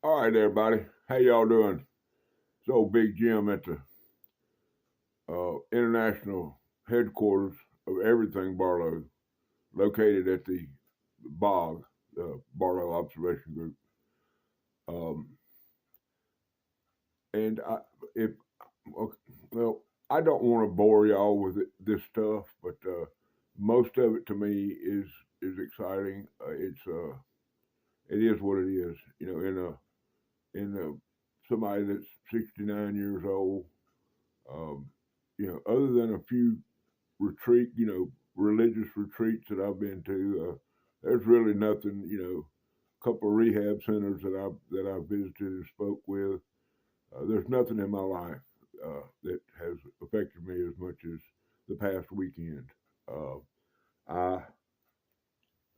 All right, everybody. How y'all doing? It's old Big Jim at the international headquarters of everything Barlow, located at the Bog, the Barlow Observation Group. Um, and I, if okay, well, I don't want to bore y'all with this stuff, but most of it to me is exciting. It is what it is. You know, in a somebody that's 69 years old. Um, other than a few religious retreats that I've been to, there's really nothing. A couple of rehab centers that I visited and spoke with. There's nothing in my life that has affected me as much as the past weekend. Uh, I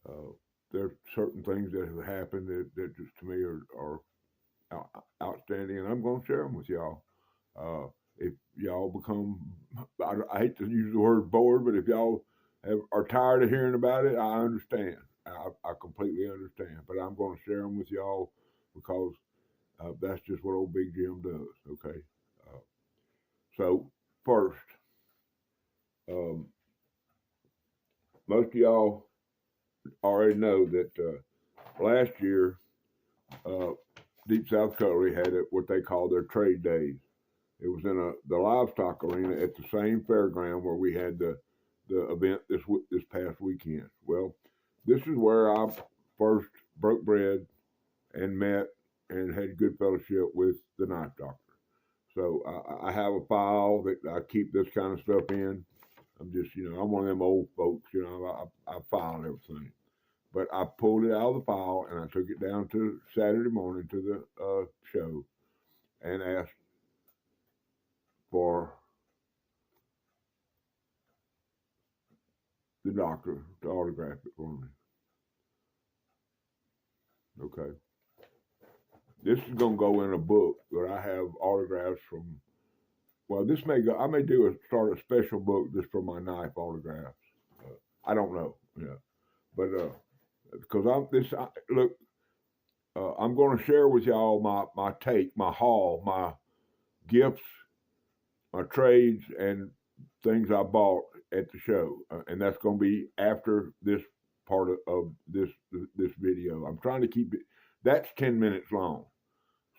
uh, there's certain things that have happened that just to me are outstanding, and I'm going to share them with y'all. If y'all become, I hate to use the word bored, but if y'all are tired of hearing about it, I understand. I completely understand. But I'm going to share them with y'all because that's just what old Big Jim does. Okay. Uh, so first, um, most of y'all already know that last year, uh, Deep South Cutlery had what they call their trade days. It was in the livestock arena at the same fairground where we had the event this past weekend. Well, this is where I first broke bread and met and had good fellowship with the knife doctor. So I have a file that I keep this kind of stuff in. I'm one of them old folks. I file everything. But I pulled it out of the file and I took it down to Saturday morning to the show and asked for the doctor to autograph it for me. Okay. This is gonna go in a book that I have autographs from. Well, this may go. I may start a special book just for my knife autographs. I don't know. Yeah, but because look, I'm going to share with y'all my take, my haul, my gifts, my trades, and things I bought at the show, and that's going to be after this part of this video. I'm trying to keep it. That's 10 minutes long.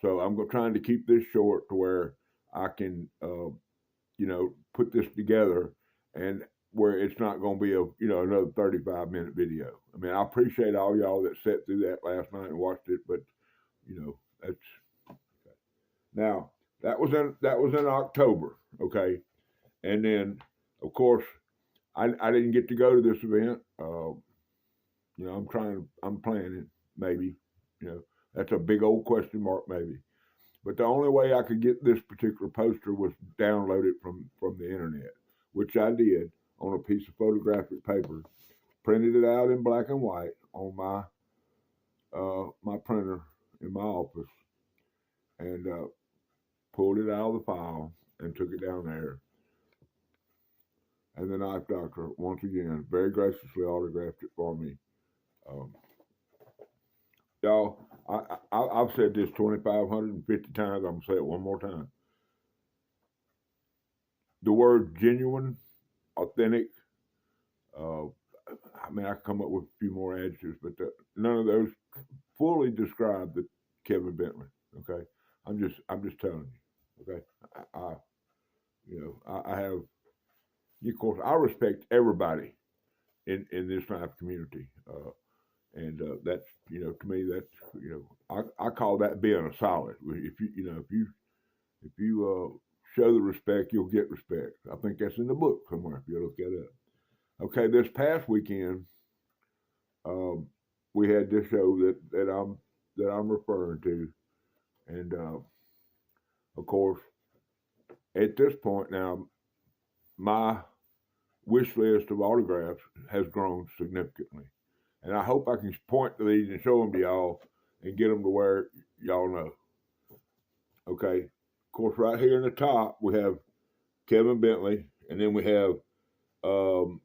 So I'm trying to keep this short to where I can, put this together and where it's not going to be another 35-minute video. I mean, I appreciate all y'all that sat through that last night and watched it, but that's now that was in October, okay, and then of course I didn't get to go to this event. I'm planning maybe, that's a big old question mark maybe. But the only way I could get this particular poster was download it from the internet, which I did on a piece of photographic paper, printed it out in black and white on my printer in my office, and pulled it out of the file and took it down there. And the knife doctor, once again, very graciously autographed it for me. Um, y'all, I've said this 2,550 times. I'm gonna say it one more time. The word genuine, authentic, Uh, I mean, I come up with a few more adjectives, but none of those fully describe the Kevin Bentley. Okay, I'm just telling you. Okay, I have. Of course, I respect everybody in this type of community, and that's to me that's I call that being a solid. If you show the respect, you'll get respect. I think that's in the book somewhere. If you look that up. Okay, this past weekend, um, we had this show that I'm referring to, and of course, at this point now, my wish list of autographs has grown significantly, and I hope I can point to these and show them to y'all and get them to where y'all know. Okay, of course, right here in the top we have Kevin Bentley, and then we have um,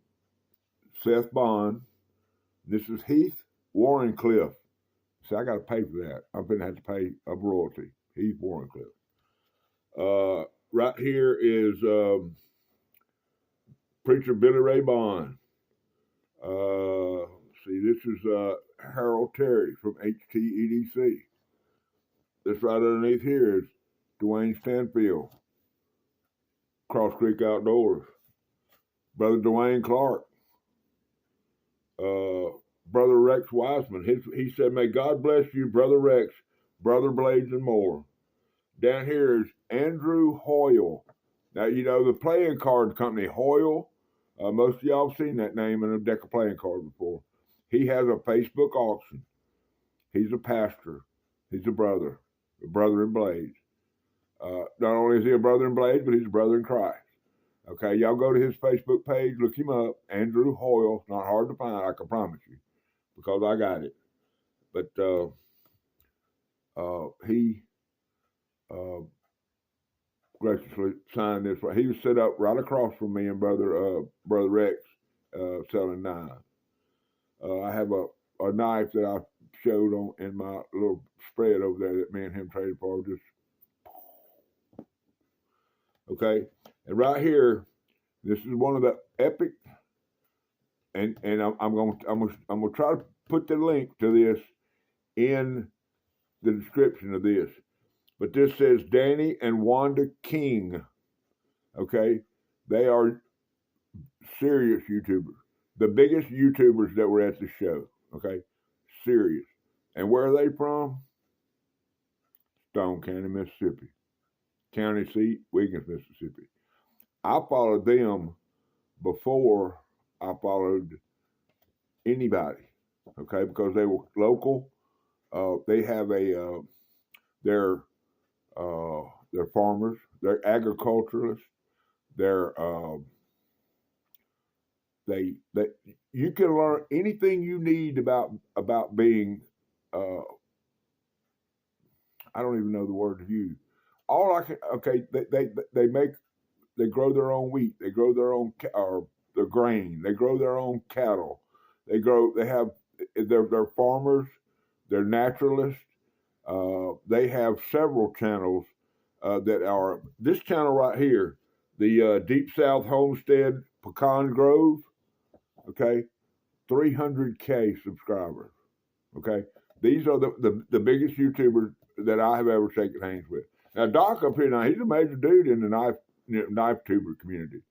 Seth Bond. This is Heath Warrencliffe, See, I got to pay for that. I'm going to have to pay a royalty. He's Warren. Right here is preacher Billy Ray Bond. See, this is Harold Terry from HTEDC. This right underneath here is Dwayne Stanfield, Cross Creek Outdoors. Brother Dwayne Clark. Brother Rex Wiseman. He said, "May God bless you, Brother Rex, Brother Blades, and more." Down here is Andrew Hoyle. Now, you know, the playing card company, Hoyle, most of y'all have seen that name in a deck of playing cards before. He has a Facebook auction. He's a pastor. He's a brother in Blades. Not only is he a brother in Blades, but he's a brother in Christ. Okay, y'all go to his Facebook page, look him up, Andrew Hoyle. Not hard to find, I can promise you, because I got it. But he graciously signed this. He was set up right across from me and brother Rex selling knives. I have a knife that I showed on in my little spread over there that me and him traded for. Just okay, and right here, this is one of the epic. And I'm gonna try to put the link to this in the description of this. But this says Danny and Wanda King. Okay, they are serious YouTubers, the biggest YouTubers that were at the show. Okay, serious. And where are they from? Stone County, Mississippi. County seat, Wiggins, Mississippi. I followed them before I followed anybody. Okay, because they were local. They have they're farmers, they're agriculturalists, they're they you can learn anything you need about being I don't even know the word to use. All I can they grow their own wheat, they grow their own their grain, they grow their own cattle, they're farmers, they're naturalists. They have several channels that are this channel right here, the Deep South Homestead Pecan Grove. Okay, 300K subscribers. Okay, these are the biggest YouTubers that I have ever shaken hands with. Now Doc up here now, he's a major dude in the knife tuber community.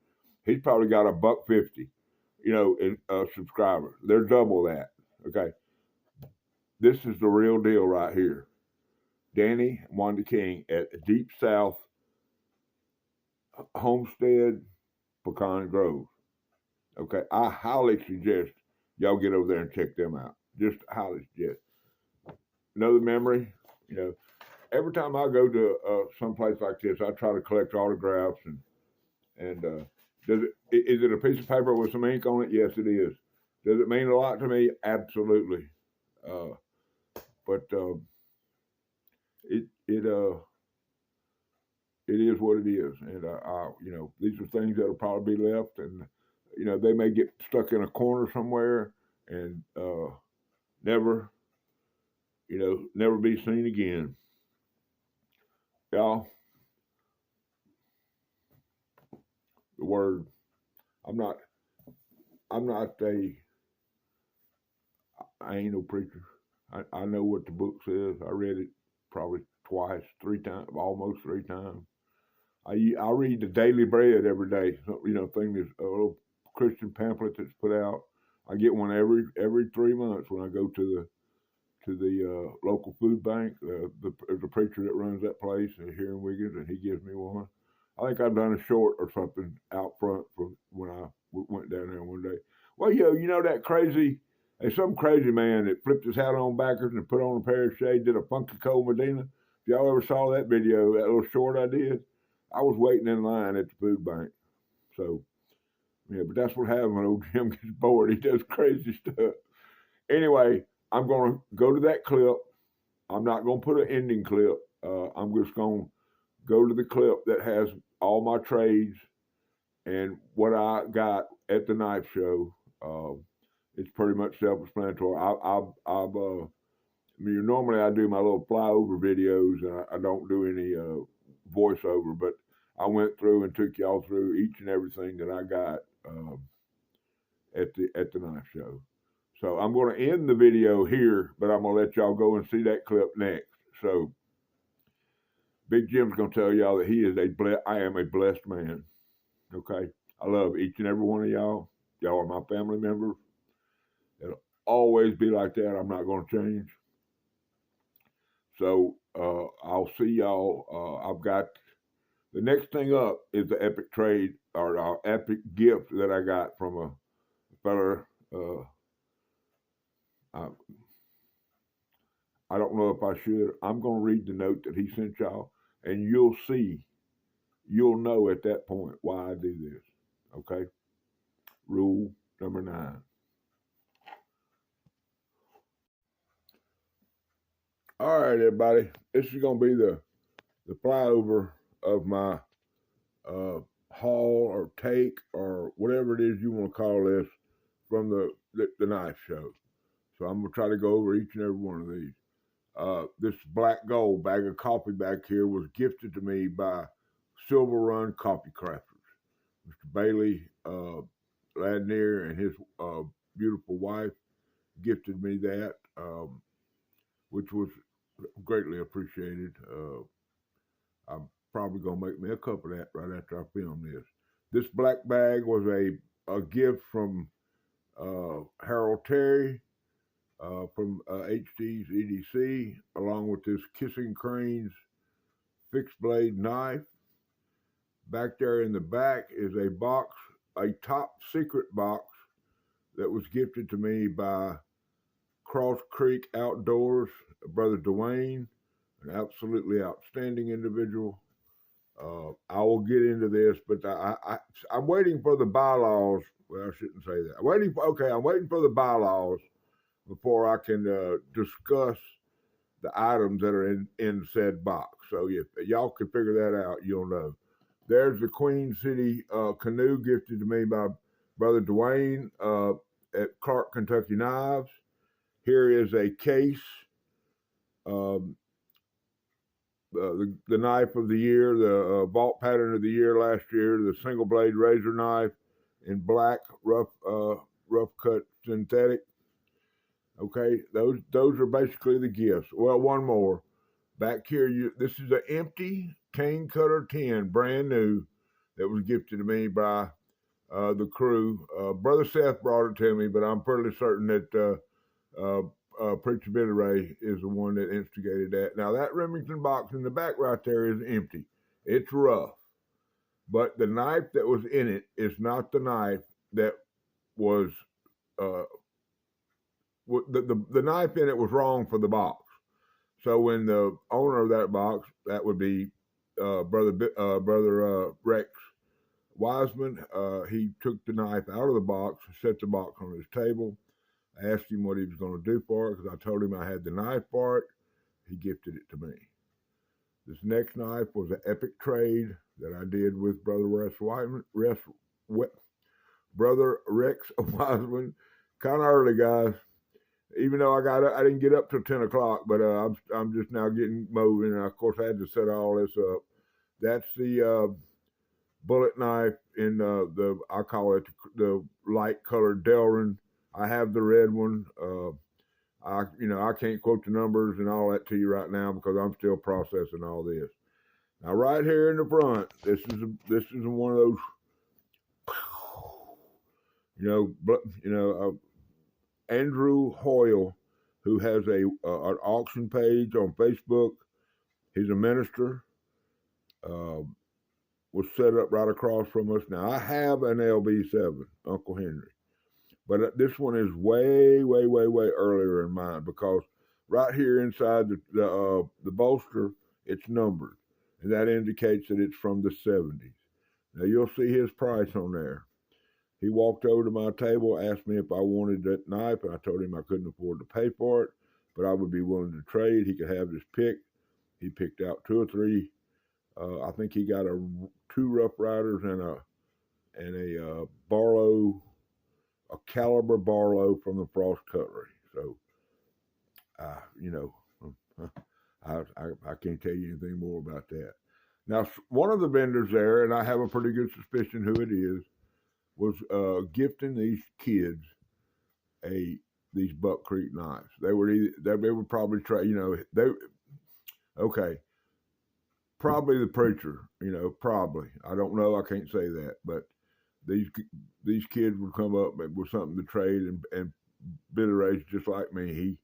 He's probably got $150, in subscribers. They're double that. Okay, this is the real deal right here. Danny and Wanda King at Deep South Homestead Pecan Grove. Okay, I highly suggest y'all get over there and check them out. Just highly suggest. Another memory, every time I go to some place like this, I try to collect autographs and is it a piece of paper with some ink on it? Yes, it is. Does it mean a lot to me? Absolutely. But it is what it is, and these are things that'll probably be left, and they may get stuck in a corner somewhere and never be seen again. Y'all, the word. I ain't no preacher. I know what the book says. I read it probably twice, 3 times, almost 3 times. I read the Daily Bread every day. Thing is a little Christian pamphlet that's put out. I get one every 3 months when I go to the local food bank. There's a preacher that runs that place here in Wiggins, and he gives me one. I think I've done a short or something out front from when I went down there one day. Well, that crazy. There's some crazy man that flipped his hat on backwards and put on a pair of shades, did a funky Cole Medina. If y'all ever saw that video, that little short I did, I was waiting in line at the food bank. So, yeah, but that's what happens when old Jim gets bored. He does crazy stuff. Anyway, I'm going to go to that clip. I'm not going to put an ending clip. I'm just going to go to the clip that has all my trades and what I got at the knife show. It's pretty much self-explanatory. I mean, normally I do my little flyover videos, and I don't do any voiceover, but I went through and took y'all through each and everything that I got at the knife show. So I'm going to end the video here, but I'm going to let y'all go and see that clip next. So Big Jim's going to tell y'all that I am a blessed man. Okay, I love each and every one of y'all. Y'all are my family members. It'll always be like that. I'm not going to change. So I'll see y'all. I've got the next thing up is the epic trade or our epic gift that I got from a fella. I don't know if I should. I'm going to read the note that he sent y'all, and you'll know at that point why I do this. Okay? Rule number 9. All right, everybody. This is going to be the flyover of my haul or take or whatever it is you want to call this from the knife show. So I'm going to try to go over each and every one of these. This black gold bag of coffee back here was gifted to me by Silver Run Coffee Crafters. Mr. Bailey Ladnier and his beautiful wife gifted me that, which was greatly appreciated. I'm probably going to make me a cup of that right after I film this. This black bag was a gift from Harold Terry from HD's EDC, along with this Kissing Cranes fixed blade knife. Back there in the back is a box, a top secret box that was gifted to me by Cross Creek Outdoors, Brother Dwayne, an absolutely outstanding individual. I will get into this, but I'm waiting for the bylaws. Well, I shouldn't say that. I'm waiting for the bylaws before I can discuss the items that are in said box. So if y'all can figure that out, you'll know. There's the Queen City canoe gifted to me by Brother Dwayne at Clark, Kentucky Knives. Here is a case, the knife of the year, the vault pattern of the year last year, the single blade razor knife in black, rough cut synthetic. Okay, those are basically the gifts. Well, one more. Back here, this is an empty cane cutter tin, brand new, that was gifted to me by the crew. Brother Seth brought it to me, but I'm pretty certain that Preacher Billy Ray is the one that instigated that. Now, that Remington box in the back right there is empty. It's rough. But the knife that was in it is not the knife that was, the knife in it was wrong for the box. So when the owner of that box, that would be Brother Rex Wiseman, he took the knife out of the box, set the box on his table. I asked him what he was going to do for it because I told him I had the knife for it. He gifted it to me. This next knife was an epic trade that I did with Brother Brother Rex Wiseman. Kind of early, guys. Even though I didn't get up till 10 o'clock, but I'm just now getting moving, and of course I had to set all this up. That's the bullet knife in I call it the light colored Delrin. I have the red one. I can't quote the numbers and all that to you right now because I'm still processing all this. Now, right here in the front, this is one of those, Andrew Hoyle, who has an auction page on Facebook. He's a minister. Was set up right across from us. Now, I have an LB7, Uncle Henry. But this one is way, way, way, way earlier in mine because right here inside the bolster, it's numbered. And that indicates that it's from the 70s. Now, you'll see his price on there. He walked over to my table, asked me if I wanted that knife, and I told him I couldn't afford to pay for it, but I would be willing to trade. He could have this pick. He picked out 2 or 3. I think he got 2 Rough Riders and a Barlow, a caliber Barlow from the Frost Cutlery. So You know, I can't tell you anything more about that. Now, one of the vendors there, and I have a pretty good suspicion who it is, was gifting these kids these Buck Creek knives. They would probably try. You know, okay, probably the preacher. You know, probably. I don't know. I can't say that, but these kids would come up with something to trade, and Billy Ray's just like me.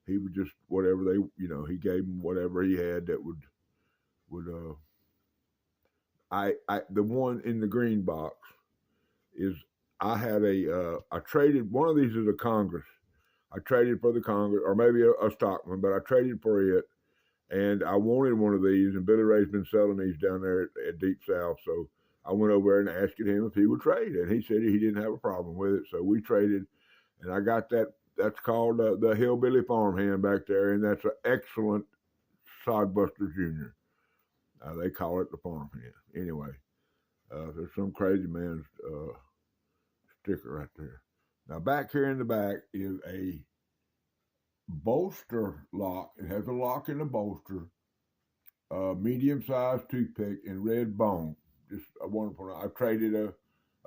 He would just whatever they, you know, he gave them whatever he had that would I the one in the green box is I traded one of these is a Congress. I traded for the Congress or maybe a Stockman, but I traded for it, and I wanted one of these. And Billy Ray's been selling these down there at Deep South, so I went over there and asked him if he would trade, and he said he didn't have a problem with it. So we traded, and I got that. That's called the Hillbilly Farmhand back there, and that's an excellent Sodbuster Junior. They call it the Farmhand. Anyway, there's some crazy man's sticker right there. Now back here in the back is a bolster lock. It has a lock in the bolster, medium-sized toothpick in red bone. Just a wonderful. I traded a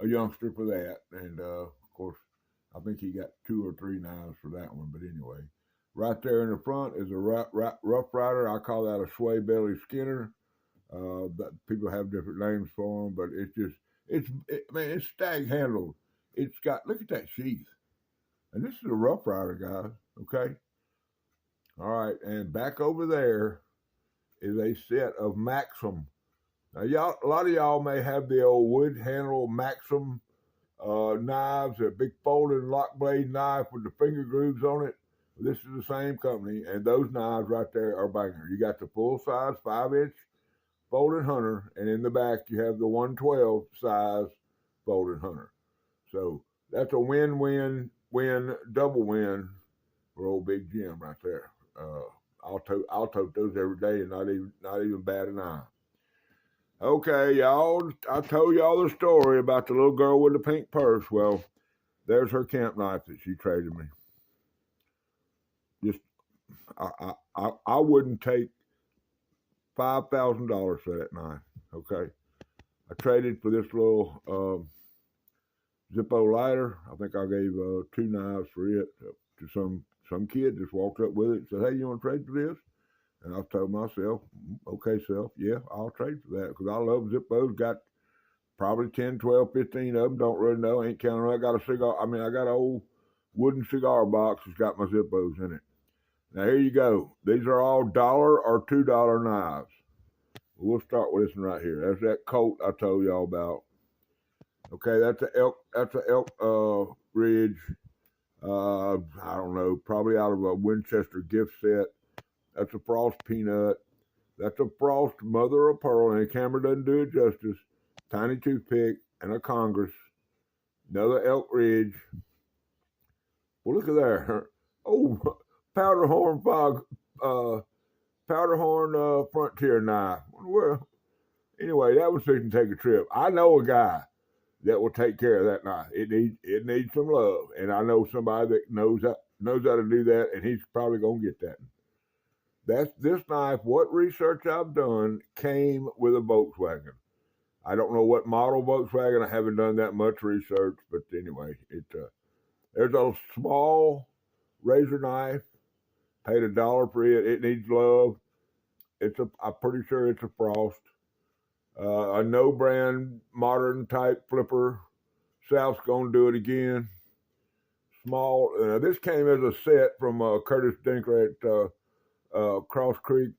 youngster for that, and of course, I think he got 2 or 3 knives for that one. But anyway, right there in the front is a Rough Rider. I call that a sway belly Skinner. That people have different names for them, but it's stag handled. It's got, look at that sheath, and this is a Rough Rider, guys. Okay, all right, and back over there is a set of Maxim. Now, a lot of y'all may have the old wood handle Maxim knives, a big folding lock blade knife with the finger grooves on it. This is the same company, and those knives right there are banger. You got the full size 5-inch folding hunter, and in the back you have the 112 size folding hunter. So that's a win-win-win, double win for old Big Jim right there. I'll tote those every day and not even bat an eye. Okay, y'all, I told y'all the story about the little girl with the pink purse. Well, there's her camp knife that she traded me. Just I wouldn't take $5,000 for that knife. Okay, I traded for this little Zippo lighter. I think I gave 2 knives for it to some kid. Just walked up with it and said, "Hey, you want to trade for this?" And I told myself, "Okay, self, yeah, I'll trade for that because I love Zippos. Got probably 10, 12, 15 of them. Don't really know. Ain't counting. I got a cigar. I mean, I got an old wooden cigar box that's got my Zippos in it. Now here you go. These are all $1 or $2 knives. We'll start with this one right here. That's that Colt I told y'all about. Okay, that's a elk Ridge. I don't know, probably out of a Winchester gift set. That's a Frost Peanut. That's a Frost Mother of Pearl, and the camera doesn't do it justice. Tiny toothpick and a Congress. Another Elk Ridge. Well, look at there. Oh, powder horn Frontier knife. Well, anyway, that was fixing to take a trip. I know a guy that will take care of that knife. It needs some love, and I know somebody that knows how to do that, and he's probably gonna get that. This knife. What research I've done came with a Volkswagen. I don't know what model Volkswagen. I haven't done that much research, but anyway, there's a small razor knife. Paid $1 for it. It needs love. I'm pretty sure it's a Frost. A no brand modern type flipper. South's gonna do it again. Small. This came as a set from Curtis Dinker at Cross Creek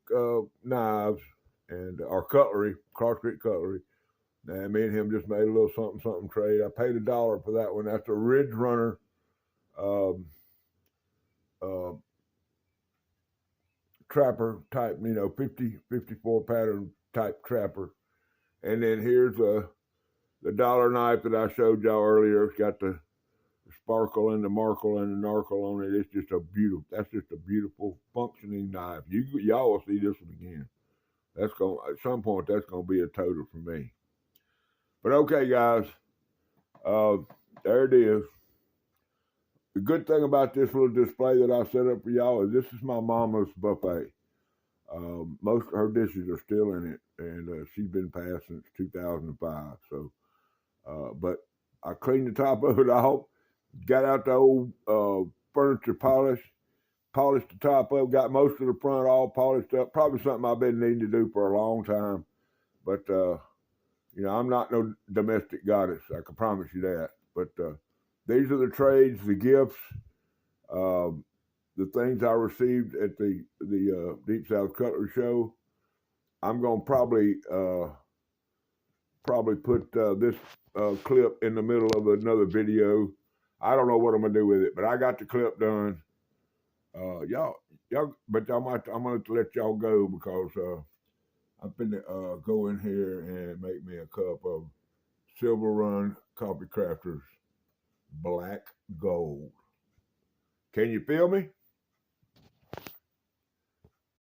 Knives and our cutlery, Cross Creek Cutlery. And me and him just made a little something trade. I paid $1 for that one. That's a Ridge Runner. Trapper type, 54 pattern type trapper. And then here's the dollar knife that I showed y'all earlier. It's got the sparkle and the markle and the narkle on it. That's just a beautiful functioning knife. Y'all will see this one again. At some point that's gonna be a total for me. But okay, guys, there it is. the good thing about this little display that I set up for y'all is this is my mama's buffet. Most of her dishes are still in it, and she's been passed since 2005. So, but I cleaned the top of it off, got out the old furniture polish, polished the top up, got most of the front all polished up. Probably something I've been needing to do for a long time, but I'm not no domestic goddess. I can promise you that. But these are the trades, the gifts, the things I received at the Deep South Cutlery Show. I'm gonna probably put this clip in the middle of another video. I don't know what I'm gonna do with it, but I got the clip done. Y'all, but I'm gonna let y'all go because I'm finna go in here and make me a cup of Silver Run Coffee Crafters Black Gold. Can you feel me?